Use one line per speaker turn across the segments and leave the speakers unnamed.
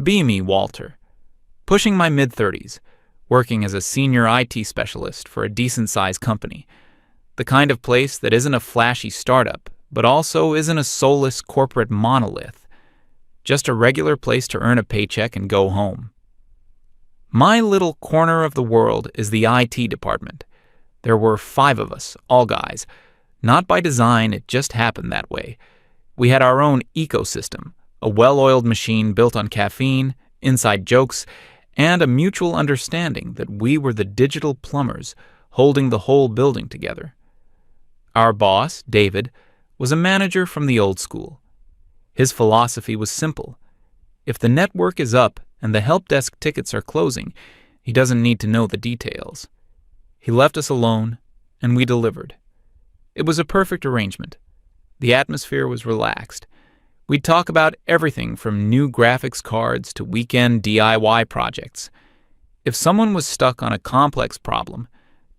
Be me, Walter, pushing my mid-30s, working as a senior IT specialist for a decent-sized company, the kind of place that isn't a flashy startup, but also isn't a soulless corporate monolith, just a regular place to earn a paycheck and go home. My little corner of the world is the IT department. There were 5 of us, all guys. Not by design, it just happened that way. We had our own ecosystem, a well-oiled machine built on caffeine, inside jokes, and a mutual understanding that we were the digital plumbers holding the whole building together. Our boss, David, was a manager from the old school. His philosophy was simple. If the network is up and the help desk tickets are closing, he doesn't need to know the details. He left us alone, and we delivered. It was a perfect arrangement. The atmosphere was relaxed. We'd talk about everything from new graphics cards to weekend DIY projects. If someone was stuck on a complex problem,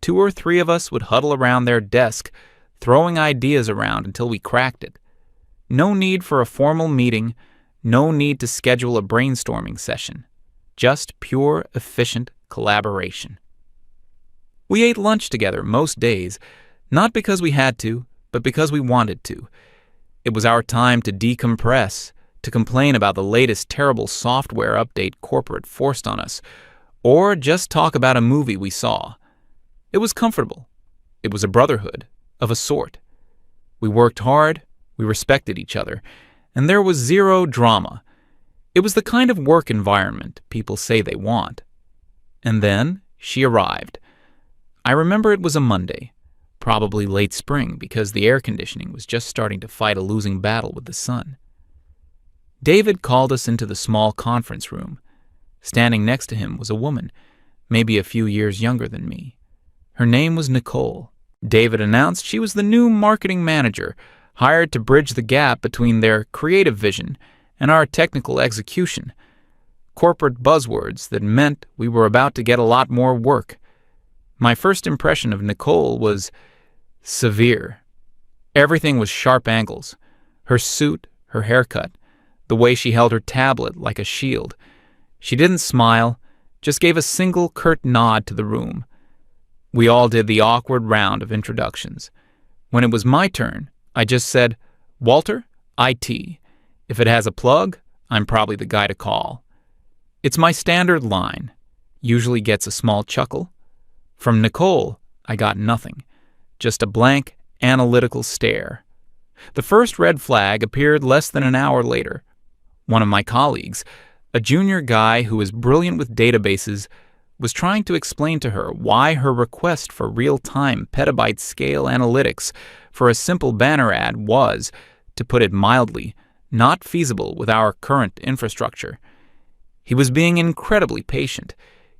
2 or 3 of us would huddle around their desk, throwing ideas around until we cracked it. No need for a formal meeting, no need to schedule a brainstorming session. Just pure, efficient collaboration. We ate lunch together most days, not because we had to, but because we wanted to. It was our time to decompress, to complain about the latest terrible software update corporate forced on us, or just talk about a movie we saw. It was comfortable. It was a brotherhood, of a sort. We worked hard, we respected each other, and there was zero drama. It was the kind of work environment people say they want. And then she arrived. I remember it was a Monday, probably late spring because the air conditioning was just starting to fight a losing battle with the sun. David called us into the small conference room. Standing next to him was a woman, maybe a few years younger than me. Her name was Nicole. David announced she was the new marketing manager, hired to bridge the gap between their creative vision and our technical execution. Corporate buzzwords that meant we were about to get a lot more work. My first impression of Nicole was severe. Everything was sharp angles. Her suit, her haircut, the way she held her tablet like a shield. She didn't smile, just gave a single curt nod to the room. We all did the awkward round of introductions. When it was my turn, I just said, "Walter, IT. If it has a plug, I'm probably the guy to call." It's my standard line. Usually gets a small chuckle. From Nicole, I got nothing. Just a blank, analytical stare. The first red flag appeared less than an hour later. One of my colleagues, a junior guy who is brilliant with databases, was trying to explain to her why her request for real-time petabyte-scale analytics for a simple banner ad was, to put it mildly, not feasible with our current infrastructure. He was being incredibly patient,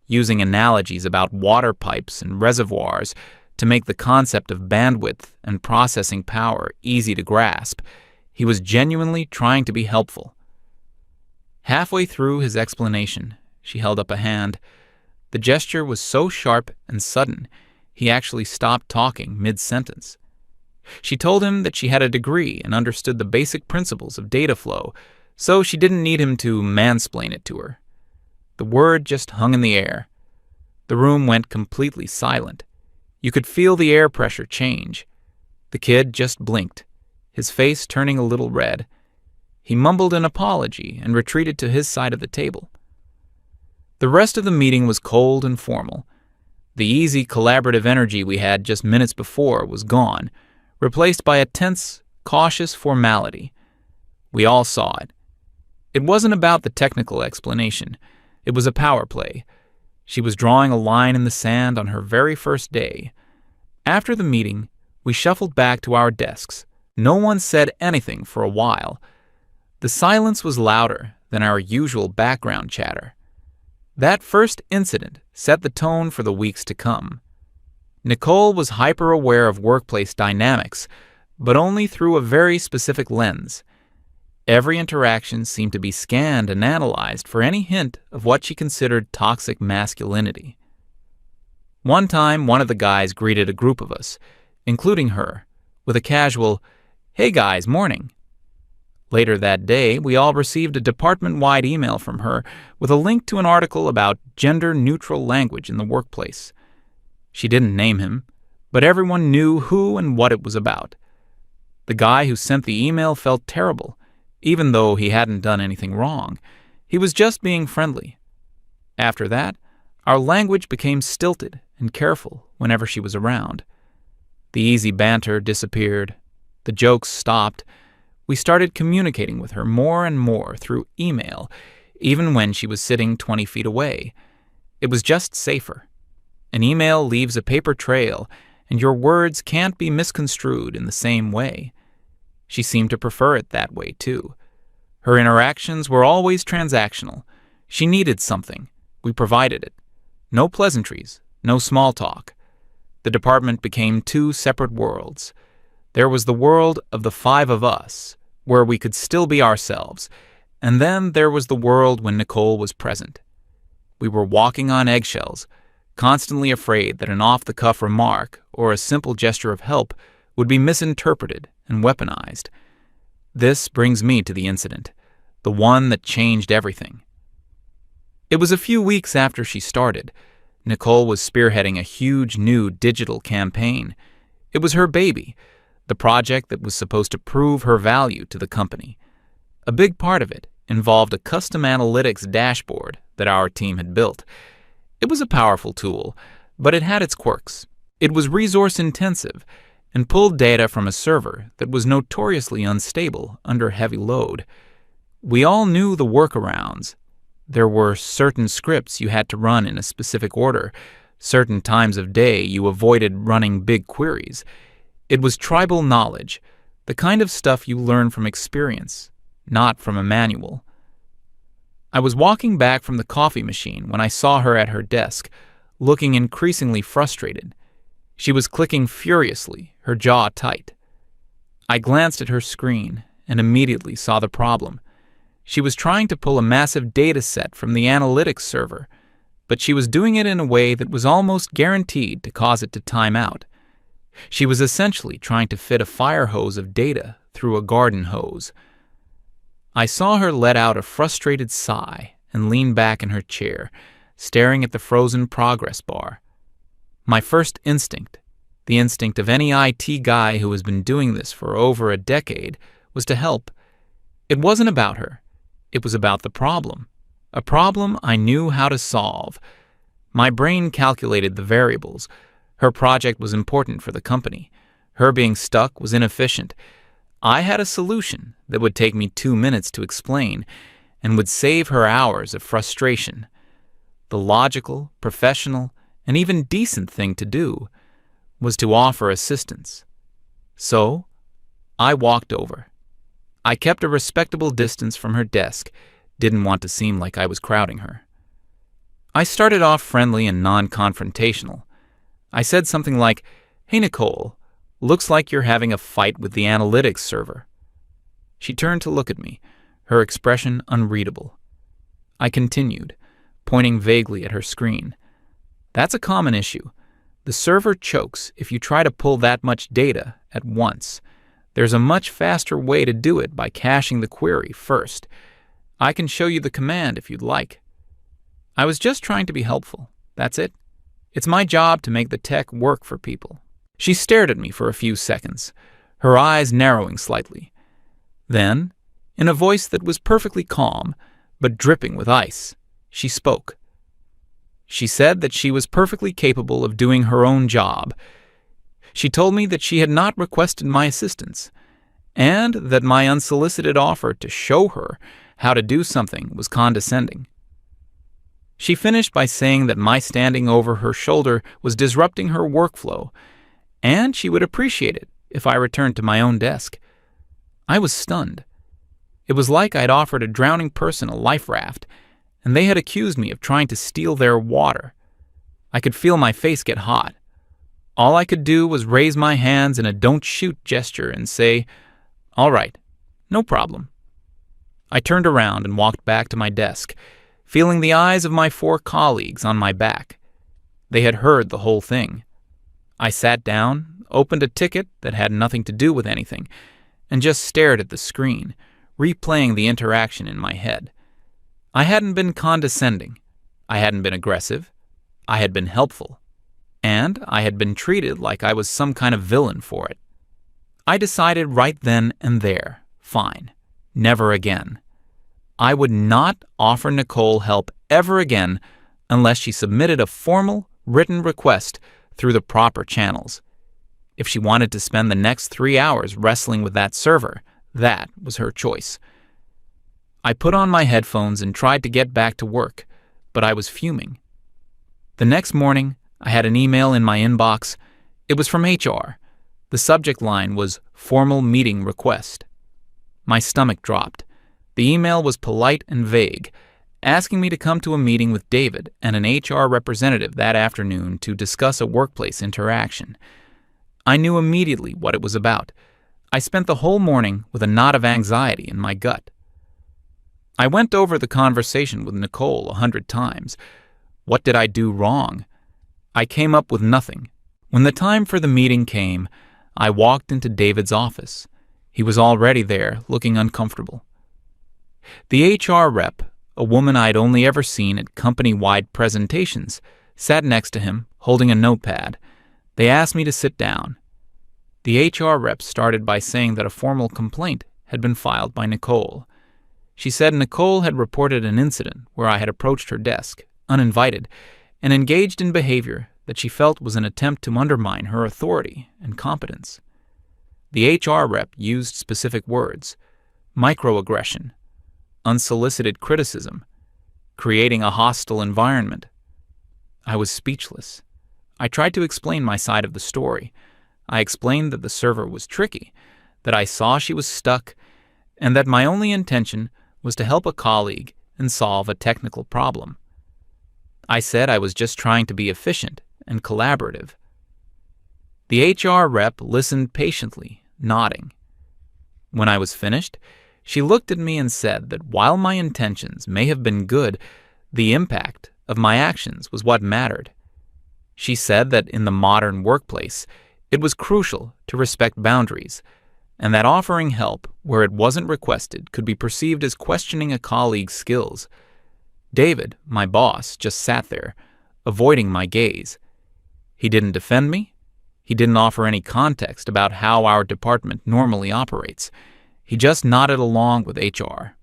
using analogies about water pipes and reservoirs to make the concept of bandwidth and processing power easy to grasp. He was genuinely trying to be helpful. Halfway through his explanation, she held up a hand. The gesture was so sharp and sudden, he actually stopped talking mid-sentence. She told him that she had a degree and understood the basic principles of data flow, so she didn't need him to mansplain it to her. The word just hung in the air. The room went completely silent. You could feel the air pressure change. The kid just blinked, his face turning a little red. He mumbled an apology and retreated to his side of the table. The rest of the meeting was cold and formal. The easy collaborative energy we had just minutes before was gone, replaced by a tense, cautious formality. We all saw it. It wasn't about the technical explanation. It was a power play. She was drawing a line in the sand on her very first day. After the meeting, we shuffled back to our desks. No one said anything for a while. The silence was louder than our usual background chatter. That first incident set the tone for the weeks to come. Nicole was hyper-aware of workplace dynamics, but only through a very specific lens. Every interaction seemed to be scanned and analyzed for any hint of what she considered toxic masculinity. One time, one of the guys greeted a group of us, including her, with a casual, "Hey guys, morning." Later that day, we all received a department-wide email from her with a link to an article about gender-neutral language in the workplace. She didn't name him, but everyone knew who and what it was about. The guy who sent the email felt terrible, even though he hadn't done anything wrong. He was just being friendly. After that, our language became stilted and careful whenever she was around. The easy banter disappeared. The jokes stopped. We started communicating with her more and more through email, even when she was sitting 20 feet away. It was just safer. An email leaves a paper trail, and your words can't be misconstrued in the same way. She seemed to prefer it that way, too. Her interactions were always transactional. She needed something. We provided it. No pleasantries, no small talk. The department became two separate worlds. There was the world of the five of us, where we could still be ourselves, and then there was the world when Nicole was present. We were walking on eggshells, constantly afraid that an off-the-cuff remark or a simple gesture of help would be misinterpreted and weaponized. This brings me to the incident, the one that changed everything. It was a few weeks after she started. Nicole was spearheading a huge new digital campaign. It was her baby, the project that was supposed to prove her value to the company. A big part of it involved a custom analytics dashboard that our team had built. It was a powerful tool, but it had its quirks. It was resource-intensive and pulled data from a server that was notoriously unstable under heavy load. We all knew the workarounds. There were certain scripts you had to run in a specific order. Certain times of day you avoided running big queries. It was tribal knowledge, the kind of stuff you learn from experience, not from a manual. I was walking back from the coffee machine when I saw her at her desk, looking increasingly frustrated. She was clicking furiously, her jaw tight. I glanced at her screen and immediately saw the problem. She was trying to pull a massive data set from the analytics server, but she was doing it in a way that was almost guaranteed to cause it to time out. She was essentially trying to fit a fire hose of data through a garden hose. I saw her let out a frustrated sigh and lean back in her chair, staring at the frozen progress bar. My first instinct, the instinct of any IT guy who has been doing this for over a decade, was to help. It wasn't about her. It was about the problem, a problem I knew how to solve. My brain calculated the variables. Her project was important for the company. Her being stuck was inefficient. I had a solution that would take me 2 minutes to explain and would save her hours of frustration. The logical, professional, and even decent thing to do was to offer assistance. So, I walked over. I kept a respectable distance from her desk, didn't want to seem like I was crowding her. I started off friendly and non-confrontational. I said something like, "Hey Nicole, looks like you're having a fight with the analytics server." She turned to look at me, her expression unreadable. I continued, pointing vaguely at her screen. "That's a common issue. The server chokes if you try to pull that much data at once. There's a much faster way to do it by caching the query first. I can show you the command if you'd like." I was just trying to be helpful. That's it. It's my job to make the tech work for people. She stared at me for a few seconds, her eyes narrowing slightly. Then, in a voice that was perfectly calm, but dripping with ice, she spoke. She said that she was perfectly capable of doing her own job. She told me that she had not requested my assistance, and that my unsolicited offer to show her how to do something was condescending. She finished by saying that my standing over her shoulder was disrupting her workflow, and she would appreciate it if I returned to my own desk. I was stunned. It was like I'd offered a drowning person a life raft, and they had accused me of trying to steal their water. I could feel my face get hot. All I could do was raise my hands in a don't shoot gesture and say, "All right, no problem." I turned around and walked back to my desk, feeling the eyes of my 4 colleagues on my back. They had heard the whole thing. I sat down, opened a ticket that had nothing to do with anything, and just stared at the screen, replaying the interaction in my head. I hadn't been condescending. I hadn't been aggressive. I had been helpful. And I had been treated like I was some kind of villain for it. I decided right then and there, fine, never again. I would not offer Nicole help ever again unless she submitted a formal, written request through the proper channels. If she wanted to spend the next 3 hours wrestling with that server, that was her choice. I put on my headphones and tried to get back to work, but I was fuming. The next morning, I had an email in my inbox. It was from HR. The subject line was "Formal Meeting Request." My stomach dropped. The email was polite and vague, asking me to come to a meeting with David and an HR representative that afternoon to discuss a workplace interaction. I knew immediately what it was about. I spent the whole morning with a knot of anxiety in my gut. I went over the conversation with Nicole 100 times. What did I do wrong? I came up with nothing. When the time for the meeting came, I walked into David's office. He was already there, looking uncomfortable. The HR rep, a woman I'd only ever seen at company-wide presentations, sat next to him, holding a notepad. They asked me to sit down. The HR rep started by saying that a formal complaint had been filed by Nicole. She said Nicole had reported an incident where I had approached her desk, uninvited, and engaged in behavior that she felt was an attempt to undermine her authority and competence. The HR rep used specific words: microaggression, unsolicited criticism, creating a hostile environment. I was speechless. I tried to explain my side of the story. I explained that the server was tricky, that I saw she was stuck, and that my only intention was to help a colleague and solve a technical problem. I said I was just trying to be efficient and collaborative. The HR rep listened patiently, nodding. When I was finished, she looked at me and said that while my intentions may have been good, the impact of my actions was what mattered. She said that in the modern workplace, it was crucial to respect boundaries, and that offering help where it wasn't requested could be perceived as questioning a colleague's skills. David, my boss, just sat there, avoiding my gaze. He didn't defend me. He didn't offer any context about how our department normally operates. He just nodded along with HR.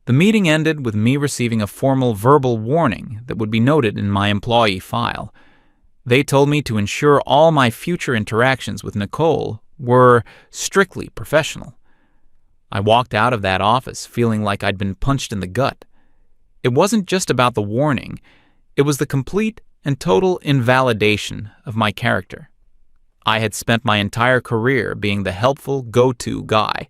The meeting ended with me receiving a formal verbal warning that would be noted in my employee file. They told me to ensure all my future interactions with Nicole were strictly professional. I walked out of that office feeling like I'd been punched in the gut. It wasn't just about the warning. It was the complete and total invalidation of my character. I had spent my entire career being the helpful go-to guy,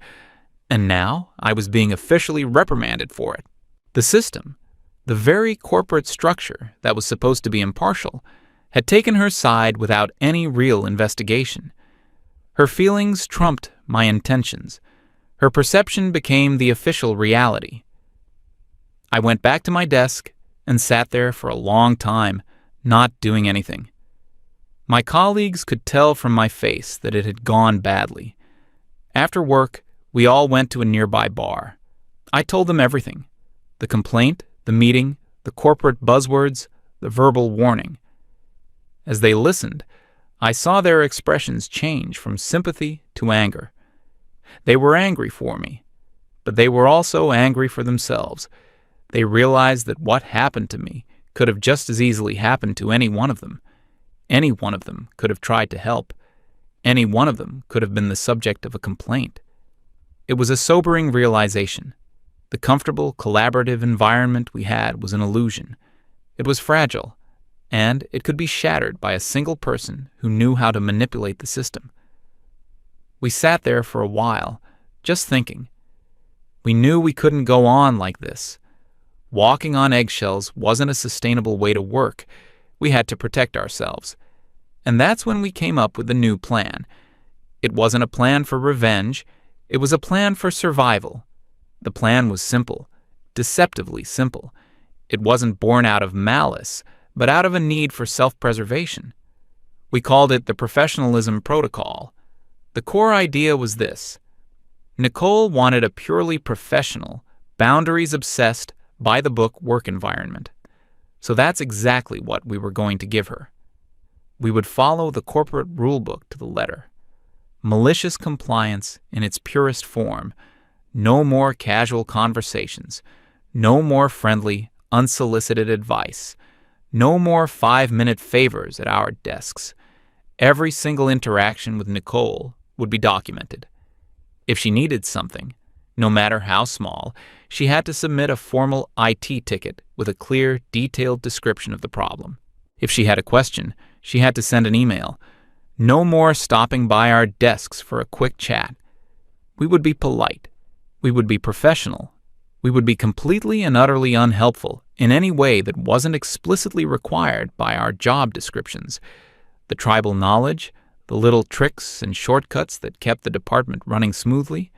and now I was being officially reprimanded for it. The system, the very corporate structure that was supposed to be impartial, had taken her side without any real investigation. Her feelings trumped my intentions. Her perception became the official reality. I went back to my desk and sat there for a long time, not doing anything. My colleagues could tell from my face that it had gone badly. After work, we all went to a nearby bar. I told them everything: the complaint, the meeting, the corporate buzzwords, the verbal warning. As they listened, I saw their expressions change from sympathy to anger. They were angry for me, but they were also angry for themselves. They realized that what happened to me could have just as easily happened to any one of them. Any one of them could have tried to help. Any one of them could have been the subject of a complaint. It was a sobering realization. The comfortable, collaborative environment we had was an illusion. It was fragile, and it could be shattered by a single person who knew how to manipulate the system. We sat there for a while, just thinking. We knew we couldn't go on like this. Walking on eggshells wasn't a sustainable way to work. We had to protect ourselves. And that's when we came up with the new plan. It wasn't a plan for revenge. It was a plan for survival. The plan was simple, deceptively simple. It wasn't born out of malice, but out of a need for self-preservation. We called it the professionalism protocol. The core idea was this: Nicole wanted a purely professional, boundaries-obsessed, by-the-book work environment. So that's exactly what we were going to give her. We would follow the corporate rulebook to the letter. Malicious compliance in its purest form. No more casual conversations. No more friendly, unsolicited advice. No more 5-minute favors at our desks. Every single interaction with Nicole would be documented. If she needed something, no matter how small, she had to submit a formal IT ticket with a clear, detailed description of the problem. If she had a question, she had to send an email. No more stopping by our desks for a quick chat. We would be polite. We would be professional. We would be completely and utterly unhelpful in any way that wasn't explicitly required by our job descriptions. The tribal knowledge, the little tricks and shortcuts that kept the department running smoothly,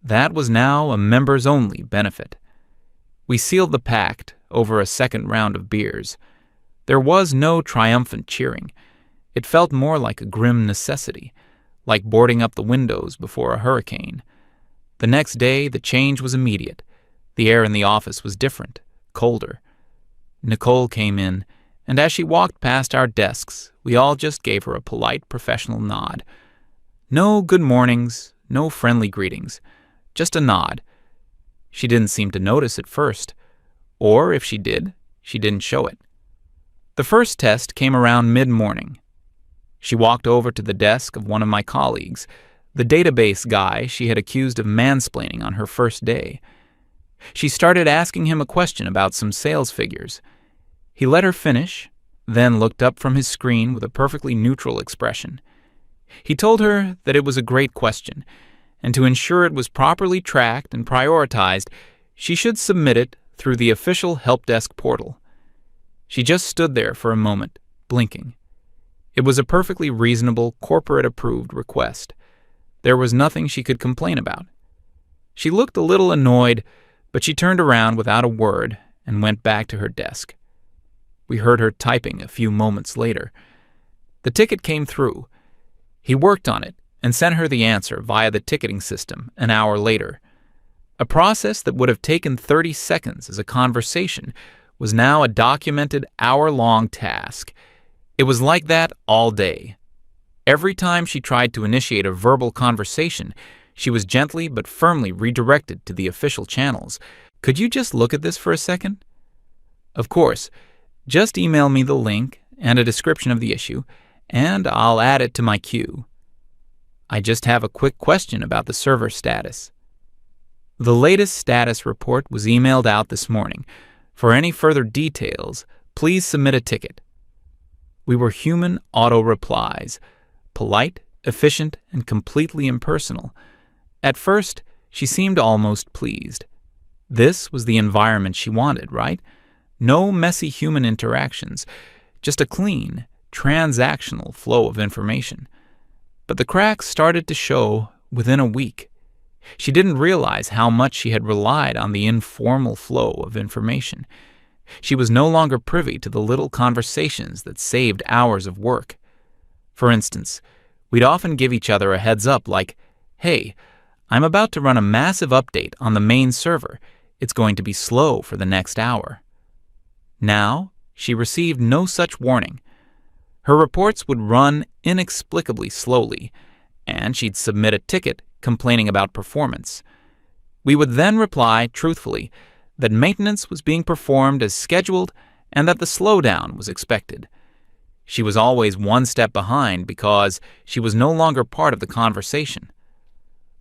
that was now a members-only benefit. We sealed the pact over a second round of beers. There was no triumphant cheering. It felt more like a grim necessity, like boarding up the windows before a hurricane. The next day, the change was immediate. The air in the office was different, colder. Nicole came in, and as she walked past our desks, we all just gave her a polite, professional nod. No good mornings, no friendly greetings, just a nod. She didn't seem to notice at first, or if she did, she didn't show it. The first test came around mid-morning. She walked over to the desk of one of my colleagues, the database guy she had accused of mansplaining on her first day. She started asking him a question about some sales figures. He let her finish, then looked up from his screen with a perfectly neutral expression. He told her that it was a great question, and to ensure it was properly tracked and prioritized, she should submit it through the official help desk portal. She just stood there for a moment, blinking. It was a perfectly reasonable, corporate-approved request. There was nothing she could complain about. She looked a little annoyed, but she turned around without a word and went back to her desk. We heard her typing a few moments later. The ticket came through. He worked on it and sent her the answer via the ticketing system an hour later. A process that would have taken 30 seconds as a conversation was now a documented hour-long task. It was like that all day. Every time she tried to initiate a verbal conversation, she was gently but firmly redirected to the official channels. Could you just look at this for a second? Of course, just email me the link and a description of the issue, and I'll add it to my queue. I just have a quick question about the server status. The latest status report was emailed out this morning. For any further details, please submit a ticket. We were human auto-replies, polite, efficient, and completely impersonal. At first, she seemed almost pleased. This was the environment she wanted, right? No messy human interactions, just a clean, transactional flow of information. But the cracks started to show within a week. She didn't realize how much she had relied on the informal flow of information. She was no longer privy to the little conversations that saved hours of work. For instance, we'd often give each other a heads up like, "Hey, I'm about to run a massive update on the main server. It's going to be slow for the next hour." Now, she received no such warning. Her reports would run inexplicably slowly, and she'd submit a ticket complaining about performance. We would then reply truthfully that maintenance was being performed as scheduled and that the slowdown was expected. She was always one step behind because she was no longer part of the conversation.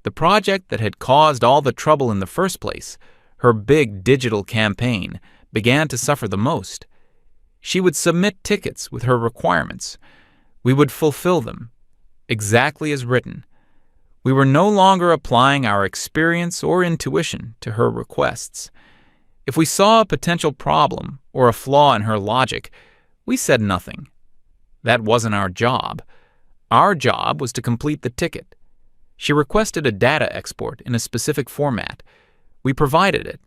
The project that had caused all the trouble in the first place, her big digital campaign, began to suffer the most. She would submit tickets with her requirements. We would fulfill them, exactly as written. We were no longer applying our experience or intuition to her requests. If we saw a potential problem or a flaw in her logic, we said nothing. That wasn't our job. Our job was to complete the ticket. She requested a data export in a specific format. We provided it.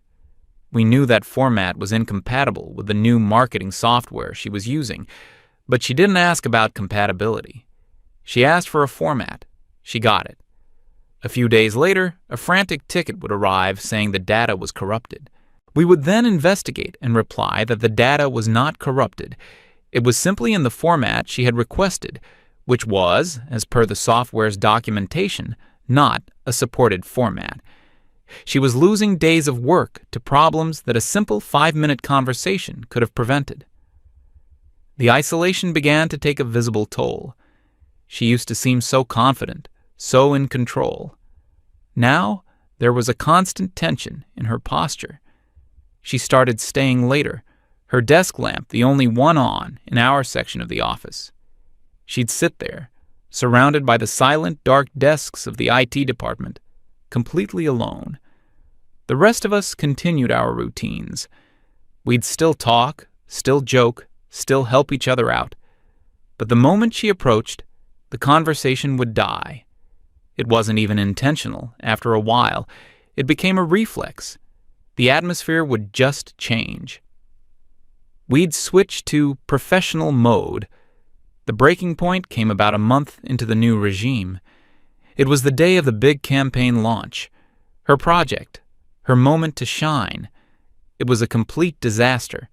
We knew that format was incompatible with the new marketing software she was using, but she didn't ask about compatibility. She asked for a format. She got it. A few days later, a frantic ticket would arrive saying the data was corrupted. We would then investigate and reply that the data was not corrupted. It was simply in the format she had requested, which was, as per the software's documentation, not a supported format. She was losing days of work to problems that a simple 5-minute conversation could have prevented. The isolation began to take a visible toll. She used to seem so confident, so in control. Now, there was a constant tension in her posture. She started staying later, her desk lamp the only one on in our section of the office. She'd sit there, surrounded by the silent, dark desks of the IT department, completely alone. The rest of us continued our routines. We'd still talk, still joke, still help each other out. But the moment she approached, the conversation would die. It wasn't even intentional. After a while, it became a reflex. The atmosphere would just change. We'd switch to professional mode. The breaking point came about a month into the new regime. It was the day of the big campaign launch. Her project, her moment to shine. It was a complete disaster.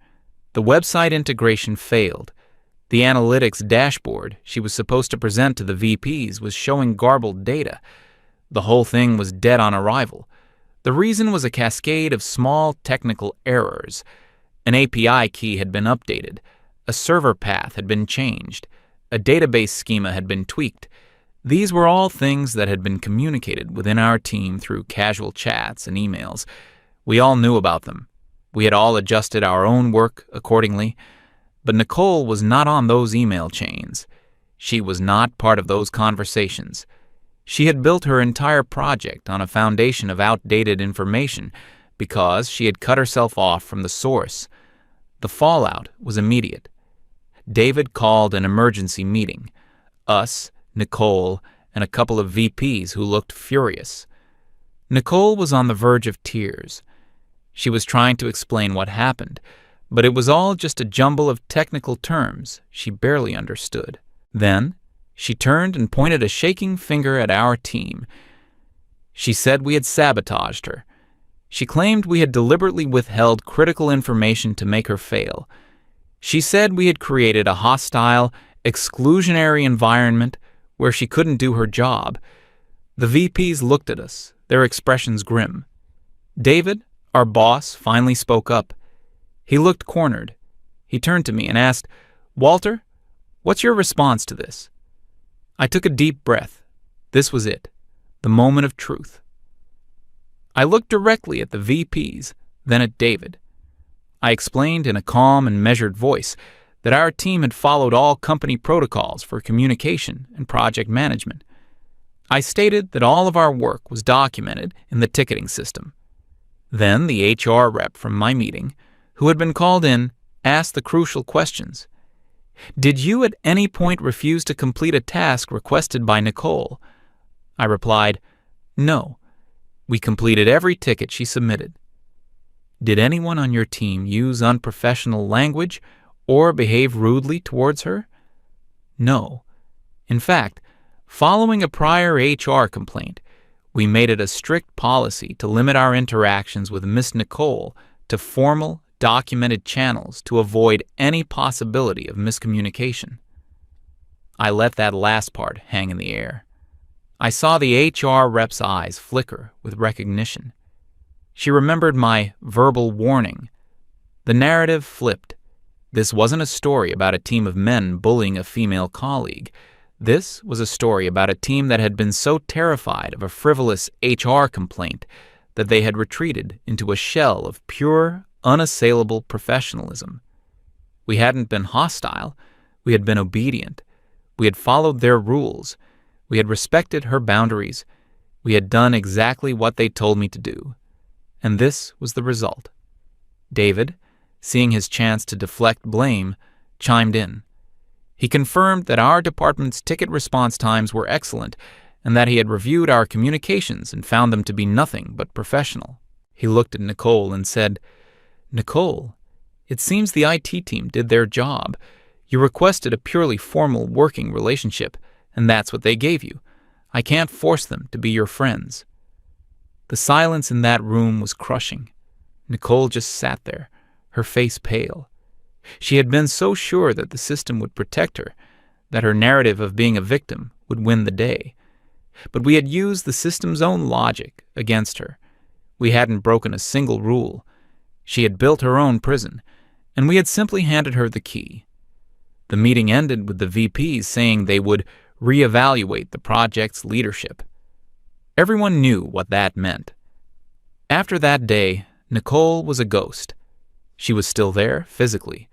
The website integration failed. The analytics dashboard she was supposed to present to the VPs was showing garbled data. The whole thing was dead on arrival. The reason was a cascade of small technical errors. An API key had been updated. A server path had been changed. A database schema had been tweaked. These were all things that had been communicated within our team through casual chats and emails. We all knew about them. We had all adjusted our own work accordingly. But Nicole was not on those email chains. She was not part of those conversations. She had built her entire project on a foundation of outdated information because she had cut herself off from the source. The fallout was immediate. David called an emergency meeting. Us, Nicole, and a couple of VPs who looked furious. Nicole was on the verge of tears. She was trying to explain what happened, but it was all just a jumble of technical terms she barely understood. Then, she turned and pointed a shaking finger at our team. She said we had sabotaged her. She claimed we had deliberately withheld critical information to make her fail. She said we had created a hostile, exclusionary environment where she couldn't do her job. The VPs looked at us, their expressions grim. David, our boss, finally spoke up. He looked cornered. He turned to me and asked, "Walter, what's your response to this?" I took a deep breath. This was it, the moment of truth. I looked directly at the VPs, then at David. I explained in a calm and measured voice that our team had followed all company protocols for communication and project management. I stated that all of our work was documented in the ticketing system. Then the HR rep from my meeting, who had been called in, asked the crucial questions. "Did you at any point refuse to complete a task requested by Nicole?" I replied, "No. We completed every ticket she submitted." "Did anyone on your team use unprofessional language or behave rudely towards her?" "No. In fact, following a prior HR complaint, we made it a strict policy to limit our interactions with Miss Nicole to formal, documented channels to avoid any possibility of miscommunication." I let that last part hang in the air. I saw the HR rep's eyes flicker with recognition. She remembered my verbal warning. The narrative flipped. This wasn't a story about a team of men bullying a female colleague. This was a story about a team that had been so terrified of a frivolous HR complaint that they had retreated into a shell of pure, unassailable professionalism. We hadn't been hostile. We had been obedient. We had followed their rules. We had respected her boundaries. We had done exactly what they told me to do. And this was the result. David, seeing his chance to deflect blame, chimed in. He confirmed that our department's ticket response times were excellent and that he had reviewed our communications and found them to be nothing but professional. He looked at Nicole and said, "Nicole, it seems the IT team did their job. You requested a purely formal working relationship, and that's what they gave you. I can't force them to be your friends." The silence in that room was crushing. Nicole just sat there, her face pale. She had been so sure that the system would protect her, that her narrative of being a victim would win the day. But we had used the system's own logic against her. We hadn't broken a single rule. She had built her own prison, and we had simply handed her the key. The meeting ended with the VPs saying they would reevaluate the project's leadership. Everyone knew what that meant. After that day, Nicole was a ghost. She was still there, physically,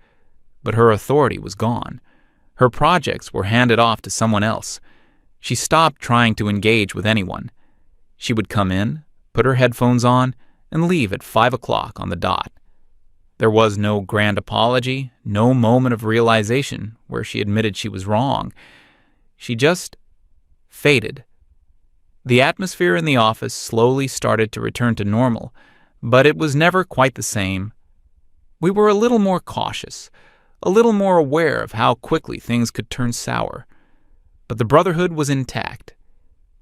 but her authority was gone. Her projects were handed off to someone else. She stopped trying to engage with anyone. She would come in, put her headphones on, and leave at 5 o'clock on the dot. There was no grand apology, no moment of realization where she admitted she was wrong. She just faded. The atmosphere in the office slowly started to return to normal, but it was never quite the same. We were a little more cautious, a little more aware of how quickly things could turn sour. But the brotherhood was intact.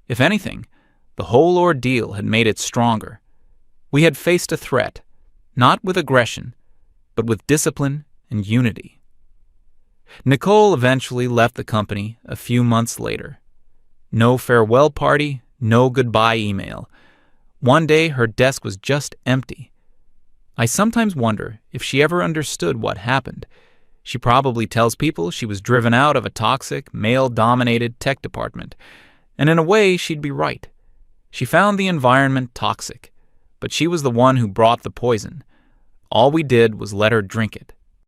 If anything, the whole ordeal had made it stronger. We had faced a threat, not with aggression, but with discipline and unity. Nicole eventually left the company a few months later. No farewell party, no goodbye email. One day her desk was just empty. I sometimes wonder if she ever understood what happened. She probably tells people she was driven out of a toxic, male-dominated tech department, and in a way she'd be right. She found the environment toxic, but she was the one who brought the poison. All we did was let her drink it.